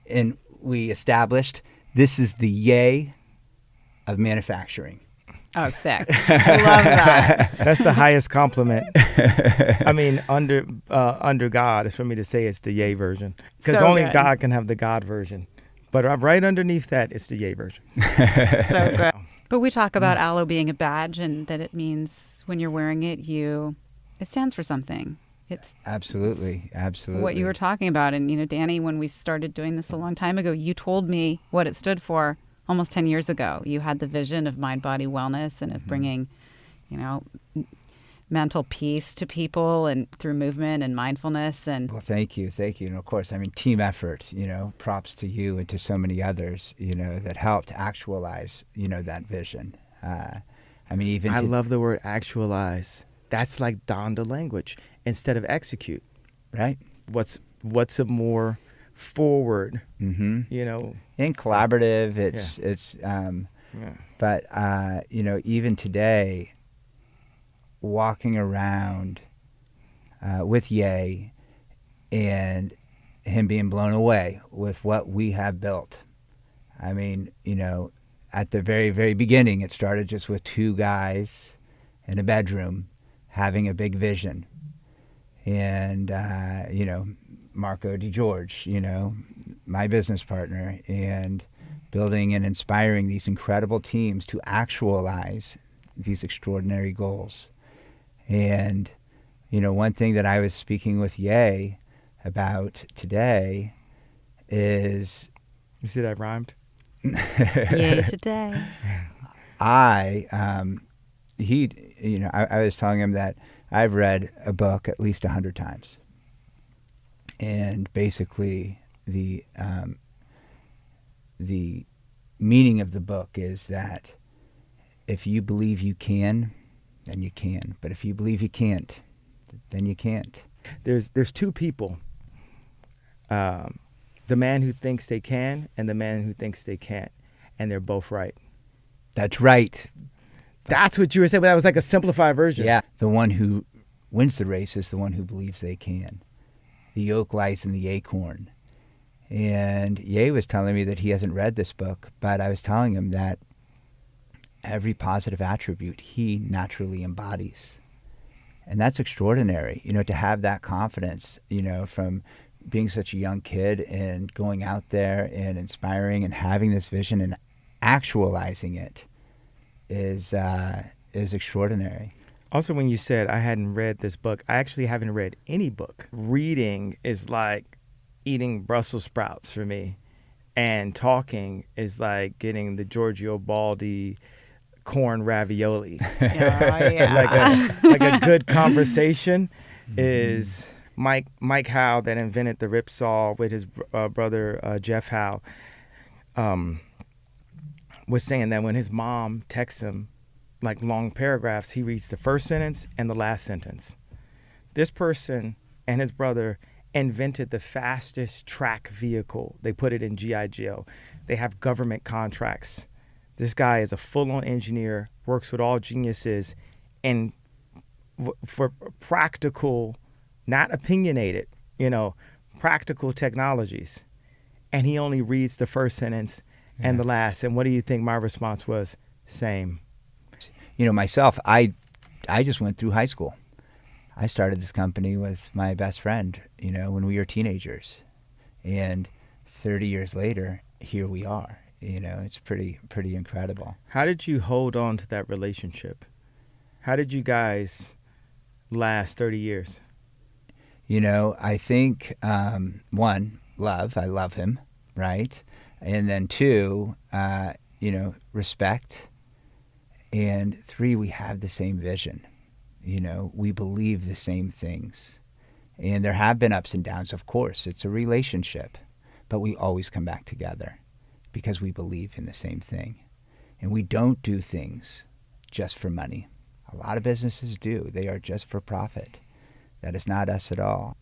and we established this is the yay of manufacturing. Oh, sick. I love that. That's the highest compliment. I mean, under God is for me to say it's the yay version. Because So only good. God can have the God version. But right underneath that, it's the yay version. So good. But we talk about aloe being a badge and that it means when you're wearing it, it stands for something. It's Absolutely. what you were talking about. And, Danny, when we started doing this a long time ago, you told me what it stood for almost 10 years ago. You had the vision of mind, body, wellness and of bringing, mental peace to people and through movement and mindfulness. And Well, thank you. And of course, team effort, props to you and to so many others, that helped actualize, that vision. I love the word actualize. That's like Donda language instead of execute. Right. What's a more forward, Mm-hmm. And collaborative. But even today, walking around with Ye and him being blown away with what we have built. At the very, very beginning, it started just with two guys in a bedroom having a big vision. And, Marco DeGeorge, my business partner, and building and inspiring these incredible teams to actualize these extraordinary goals. And, one thing that I was speaking with Ye about today is... You see that rhymed? yay today. I was telling him that I've read a book at least 100 times. And basically the meaning of the book is that if you believe you can, then you can. But if you believe you can't, then you can't. There's two people. The man who thinks they can and the man who thinks they can't. And they're both right. That's right. That's what you were saying, but that was like a simplified version. Yeah. The one who wins the race is the one who believes they can. The oak lies in the acorn. And Ye was telling me that he hasn't read this book, but I was telling him that every positive attribute he naturally embodies. And that's extraordinary, to have that confidence, from being such a young kid and going out there and inspiring and having this vision and actualizing it is extraordinary. Also, when you said I hadn't read this book, I actually haven't read any book. Reading is like eating Brussels sprouts for me, and talking is like getting the Giorgio Baldi corn ravioli. Yeah. like a good conversation is Mike Howe, that invented the ripsaw with his brother Jeff Howe, was saying that when his mom texts him like long paragraphs, he reads the first sentence and the last sentence. This person and his brother invented the fastest track vehicle. They put it in G.I. Joe. They have government contracts. This guy is a full-on engineer, works with all geniuses, and for practical, not opinionated, practical technologies. And he only reads the first sentence and the last. And what do you think my response was? Same. Myself, I just went through high school. I started this company with my best friend, when we were teenagers. And 30 years later, here we are. It's pretty incredible. How did you hold on to that relationship? How did you guys last 30 years? I think, one, love. I love him, right? And then two, respect. And three, we have the same vision. We believe the same things. And there have been ups and downs, of course. It's a relationship. But we always come back together because we believe in the same thing. And we don't do things just for money. A lot of businesses do. They are just for profit. That is not us at all.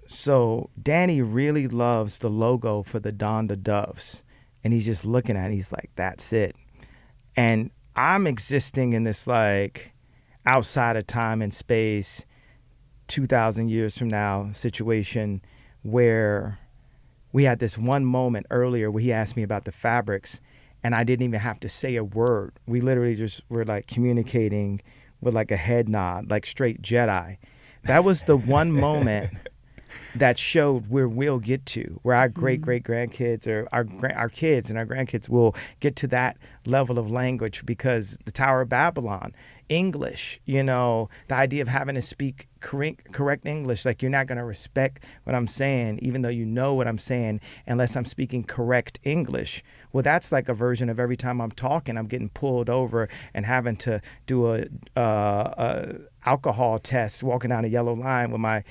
So Danny really loves the logo for the Donda Doves. And he's just looking at it. He's like, that's it. And I'm existing in this like outside of time and space, 2,000 years from now situation where we had this one moment earlier where he asked me about the fabrics, and I didn't even have to say a word. We literally just were like communicating with like a head nod, like straight Jedi. That was the one moment that showed where we'll get to, where our great-great-grandkids or our kids and our grandkids will get to that level of language, because the Tower of Babylon, English, you know, the idea of having to speak correct English, like you're not going to respect what I'm saying, even though you know what I'm saying, unless I'm speaking correct English. Well, that's like a version of every time I'm talking, I'm getting pulled over and having to do a alcohol test, walking down a yellow line with my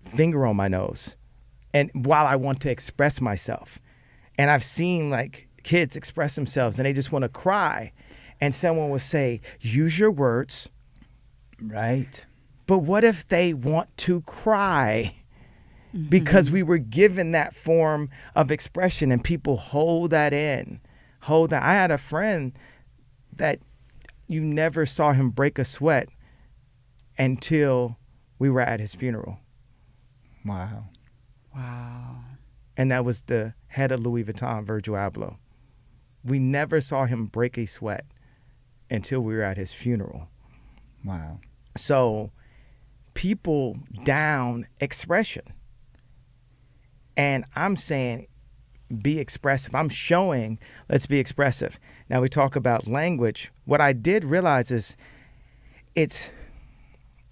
finger on my nose, and while I want to express myself. And I've seen like kids express themselves and they just want to cry, and someone will say, use your words. Right. But what if they want to cry? Because we were given that form of expression, and people hold that in. I had a friend that you never saw him break a sweat until we were at his funeral. Wow. And that was the head of Louis Vuitton, Virgil Abloh. We never saw him break a sweat until we were at his funeral. Wow. So people down expression. And I'm saying be expressive. I'm showing, let's be expressive. Now we talk about language. What I did realize is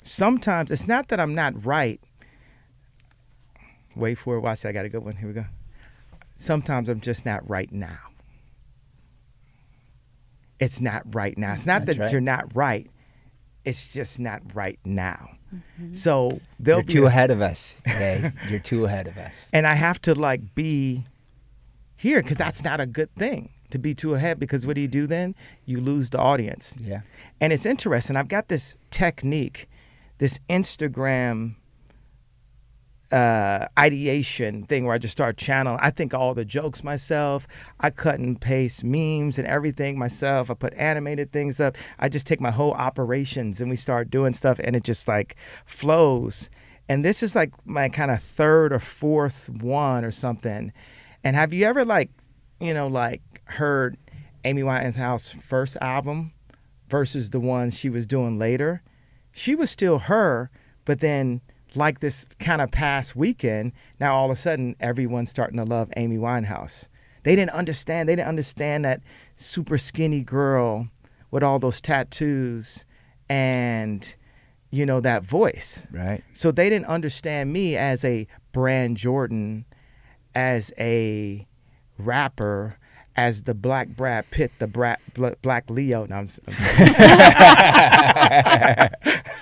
sometimes it's not that I'm not right. Wait for it. Watch it. I got a good one. Here we go. Sometimes I'm just not right now. It's not right now. It's not That's that right. you're not right. It's just not right now. So they'll You're too ahead of us. Okay? You're too ahead of us. And I have to like be here, because that's not a good thing to be too ahead, because what do you do then? You lose the audience. Yeah. And it's interesting. I've got this technique, this Instagram ideation thing where I just start channeling. I think all the jokes myself. I cut and paste memes and everything myself. I put animated things up. I just take my whole operations and we start doing stuff, and it just like flows. And this is like my kind of third or fourth one or something. And have you ever like heard Amy Winehouse's first album versus the one she was doing later? She was still her, but then like this kind of past weekend, now all of a sudden everyone's starting to love Amy Winehouse. They didn't understand that super skinny girl with all those tattoos and, you know, that voice. Right. So they didn't understand me as a Brand Jordan, as a rapper, as the Black Brad Pitt, the Black Leo. No,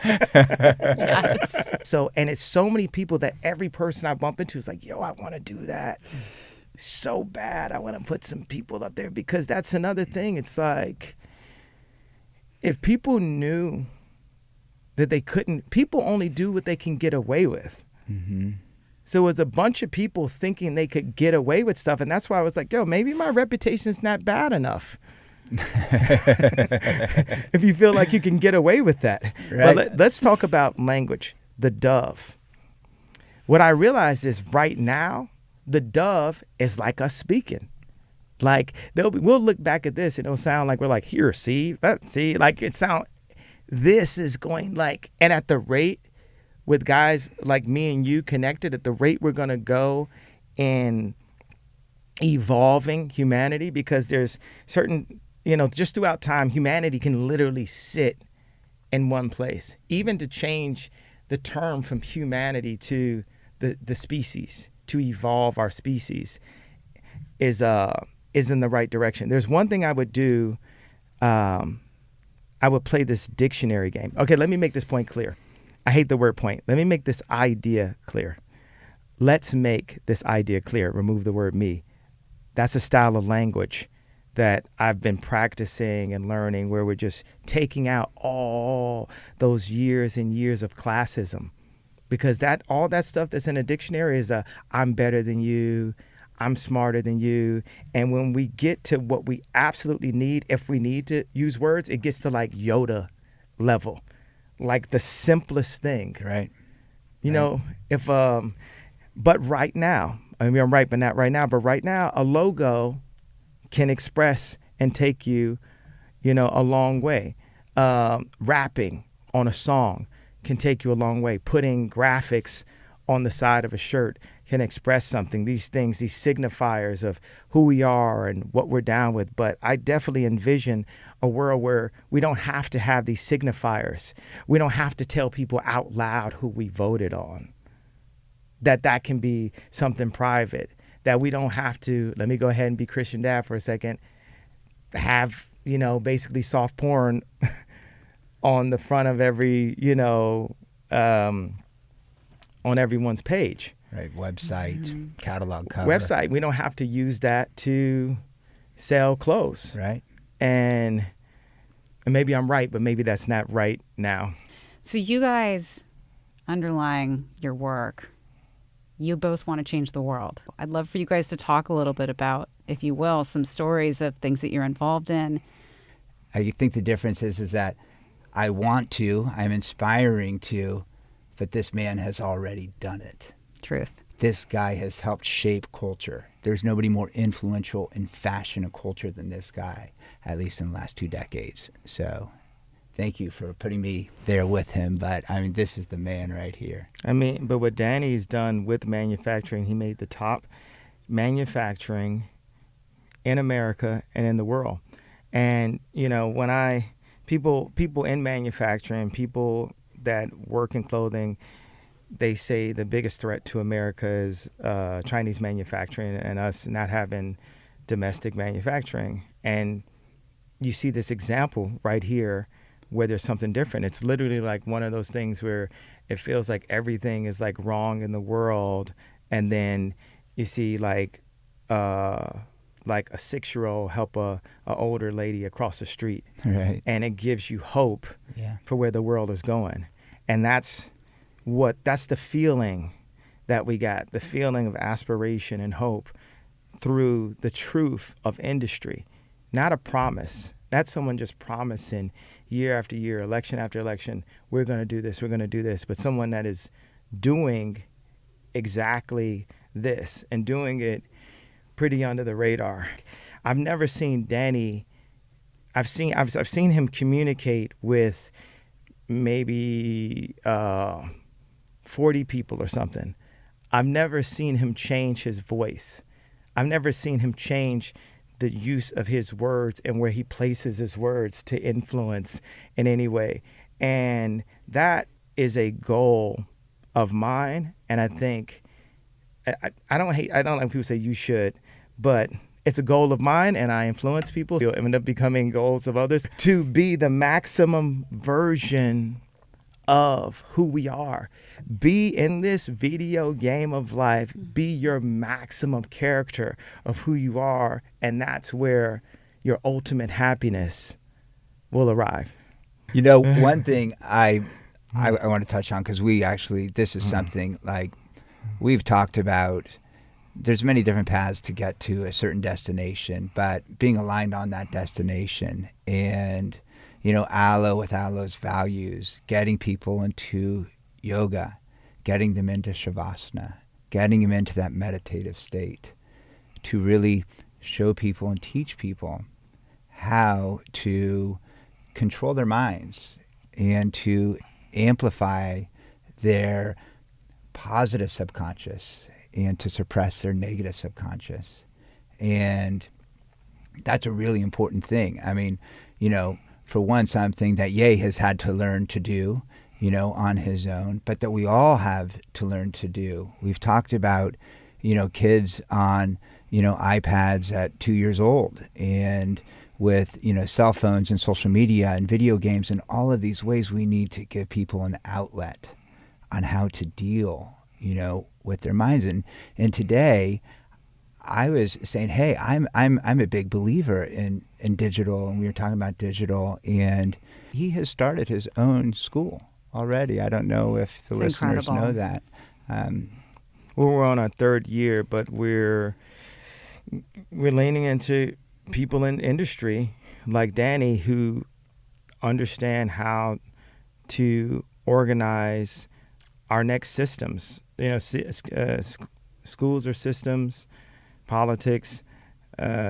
Yes. So, and it's so many people that every person I bump into is like, yo, I want to do that so bad. I want to put some people up there, because that's another thing. It's like, if people knew that they couldn't, people only do what they can get away with. Mm-hmm. So it was a bunch of people thinking they could get away with stuff. And that's why I was like, yo, maybe my reputation's not bad enough. If you feel like you can get away with that. Right. But let's talk about language. The dove. What I realized is right now, the dove is like us speaking. Like we'll look back at this and it'll sound like we're like, here, see, like this is going like, and at the rate with guys like me and you connected, at the rate we're going to go in evolving humanity, because there's certain, just throughout time, humanity can literally sit in one place. Even to change the term from humanity to the species, to evolve our species is in the right direction. There's one thing I would do. I would play this dictionary game. Okay, let me make this point clear. I hate the word point. Let me make this idea clear. Let's make this idea clear. Remove the word me. That's a style of language that I've been practicing and learning, where we're just taking out all those years and years of classism. Because all that stuff that's in a dictionary is I'm better than you, I'm smarter than you. And when we get to what we absolutely need, if we need to use words, it gets to like Yoda level. Like the simplest thing. Right. You know, but right now, maybe I'm right, but not right now. But right now, a logo can express and take you, a long way. Rapping on a song can take you a long way. Putting graphics on the side of a shirt can express something. These things, these signifiers of who we are and what we're down with. But I definitely envision a world where we don't have to have these signifiers. We don't have to tell people out loud who we voted on. That can be something private. That we don't have to, let me go ahead and be Christian Dad for a second, have, basically soft porn on the front of every, on everyone's page. Right, website, catalog cover. Website, we don't have to use that to sell clothes. Right. And maybe I'm right, but maybe that's not right now. So you guys, underlying your work, you both want to change the world. I'd love for you guys to talk a little bit about, if you will, some stories of things that you're involved in. I think the difference is that I want to, I'm inspiring to, but this man has already done it. Truth. This guy has helped shape culture. There's nobody more influential in fashion and culture than this guy, at least in the last 2 decades. So thank you for putting me there with him. But this is the man right here. But what Danny's done with manufacturing, he made the top manufacturing in America and in the world. And, when people in manufacturing, people that work in clothing, they say the biggest threat to America is Chinese manufacturing and us not having domestic manufacturing. And you see this example right here where there's something different. It's literally like one of those things where it feels like everything is like wrong in the world. And then you see like a 6-year-old help a older lady across the street. Right. And it gives you hope for where the world is going. And that's the feeling that we got, the feeling of aspiration and hope through the truth of industry, not a promise, not someone just promising year after year, election after election, we're going to do this, we're going to do this, but someone that is doing exactly this and doing it pretty under the radar. I've never seen Danny, I've seen him communicate with maybe 40 people or something. I've never seen him change his voice. I've never seen him change the use of his words and where he places his words to influence in any way. And that is a goal of mine. And I think, I don't like people say you should, but it's a goal of mine, and I influence people. It'll end up becoming goals of others to be the maximum version of who we are. Be in this video game of life, be your maximum character of who you are, and that's where your ultimate happiness will arrive. One thing I want to touch on, because this is something like we've talked about. There's many different paths to get to a certain destination, but being aligned on that destination and, Aloe with Aloe's values, getting people into yoga, getting them into Shavasana, getting them into that meditative state to really show people and teach people how to control their minds and to amplify their positive subconscious and to suppress their negative subconscious. And that's a really important thing. For one, something that Ye has had to learn to do, on his own, but that we all have to learn to do. We've talked about, kids on, iPads at 2 years old and with, cell phones and social media and video games and all of these ways we need to give people an outlet on how to deal, with their minds. And today I was saying, hey, I'm a big believer in digital, and we were talking about digital, and he has started his own school already. I don't know if the listeners know that. We're on our 3rd year, but we're leaning into people in industry like Danny who understand how to organize our next systems, schools are systems, politics,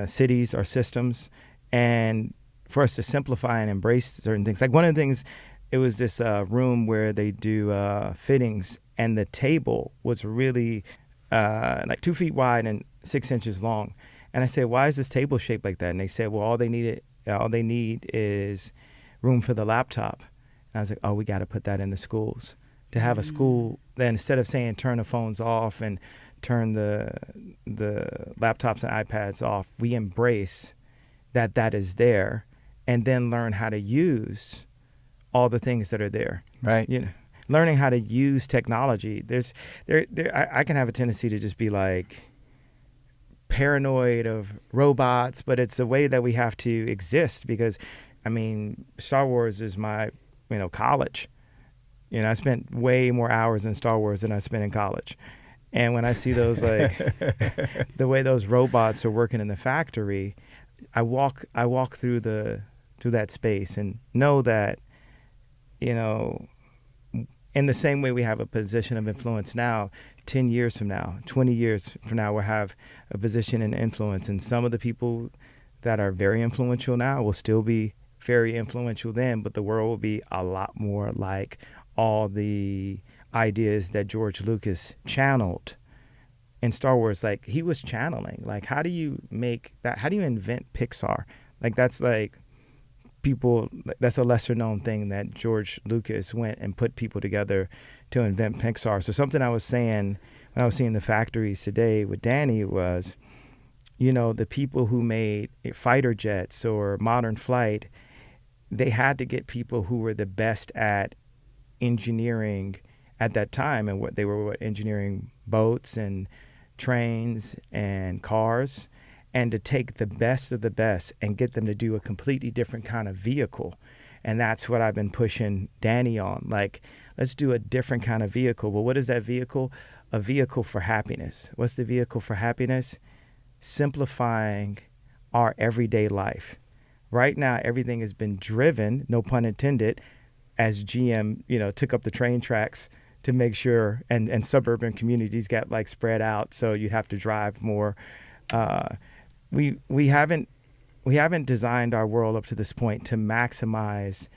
cities are systems, and for us to simplify and embrace certain things. Like one of the things, it was this room where they do fittings, and the table was really like 2 feet wide and 6 inches long. And I said, why is this table shaped like that? And they said, well, all they need is room for the laptop. And I was like, oh, we got to put that in the schools. To have a school that instead of saying turn the phones off and turn the laptops and iPads off, we embrace that is there, and then learn how to use all the things that are there. Right. You know, learning how to use technology. I can have a tendency to just be like paranoid of robots, but it's the way that we have to exist, because I mean, Star Wars is my, college. I spent way more hours in Star Wars than I spent in college. And when I see those, like, the way those robots are working in the factory, I walk through that space and know that, in the same way we have a position of influence now, 10 years from now, 20 years from now, we'll have a position in influence. And some of the people that are very influential now will still be very influential then, but the world will be a lot more like all the ideas that George Lucas channeled in Star Wars. Like, he was channeling. Like, how do you make that? How do you invent Pixar? Like, that's like that's a lesser known thing, that George Lucas went and put people together to invent Pixar. So something I was saying when I was seeing the factories today with Danny was, the people who made fighter jets or modern flight, they had to get people who were the best at engineering at that time, and what they were engineering boats and trains and cars, and to take the best of the best and get them to do a completely different kind of vehicle. And that's what I've been pushing Danny on. Like, let's do a different kind of vehicle. Well, what is that vehicle? A vehicle for happiness. What's the vehicle for happiness? Simplifying our everyday life. Right now, everything has been driven, no pun intended, as GM, took up the train tracks to make sure, and suburban communities got like spread out, so you'd have to drive more. We haven't designed our world up to this point to maximize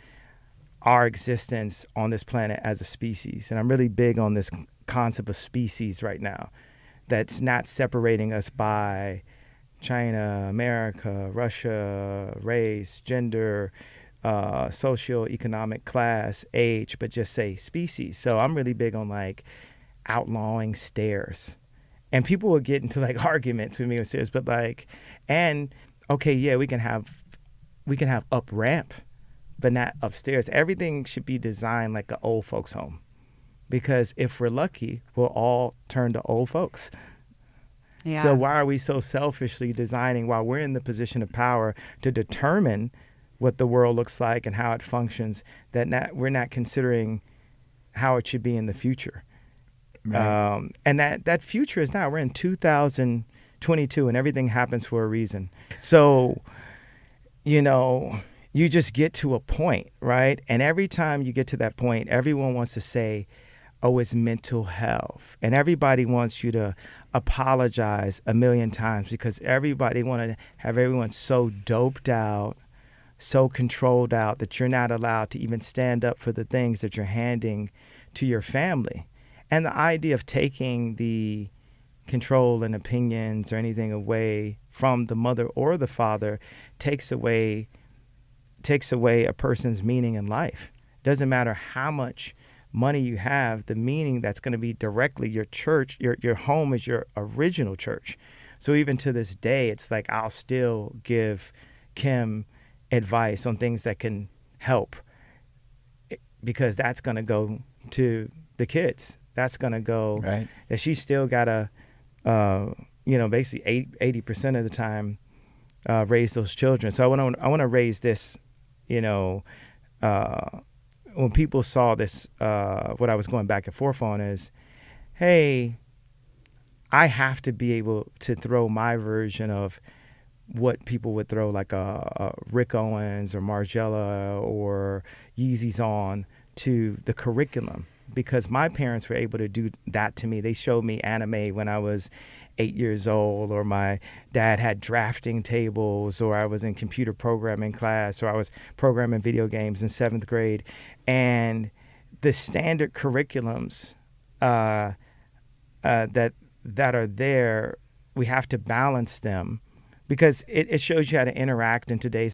our existence on this planet as a species. And I'm really big on this concept of species right now, that's not separating us by China, America, Russia, race, gender, socioeconomic class, age, but just say species. So I'm really big on like outlawing stairs. And people will get into like arguments with me with stairs, but like, and okay, yeah, we can have up ramp, but not upstairs. Everything should be designed like an old folks home, because if we're lucky, we'll all turn to old folks. Yeah. So why are we so selfishly designing, while we're in the position of power to determine what the world looks like and how it functions, that we're not considering how it should be in the future? Right. And that future is now. We're in 2022, and everything happens for a reason. So, you just get to a point, right? And every time you get to that point, everyone wants to say, oh, it's mental health. And everybody wants you to apologize a million times, because everybody want to have everyone so doped out, so controlled out, that you're not allowed to even stand up for the things that you're handing to your family. And the idea of taking the control and opinions or anything away from the mother or the father takes away a person's meaning in life. It doesn't matter how much money you have, the meaning that's going to be directly your church, your home is your original church. So even to this day, it's like I'll still give Kim advice on things that can help, because that's going to go to the kids. That's going to go, right. That she's still got to, basically 80% of the time raise those children. So I want to raise this, when people saw this, what I was going back and forth on is, hey, I have to be able to throw my version of what people would throw, like a Rick Owens or Margiela or Yeezys on, to the curriculum, because my parents were able to do that to me. They showed me anime when I was 8 years old, or my dad had drafting tables, or I was in computer programming class, or I was programming video games in 7th grade. And the standard curriculums that are there, we have to balance them, because it shows you how to interact in today's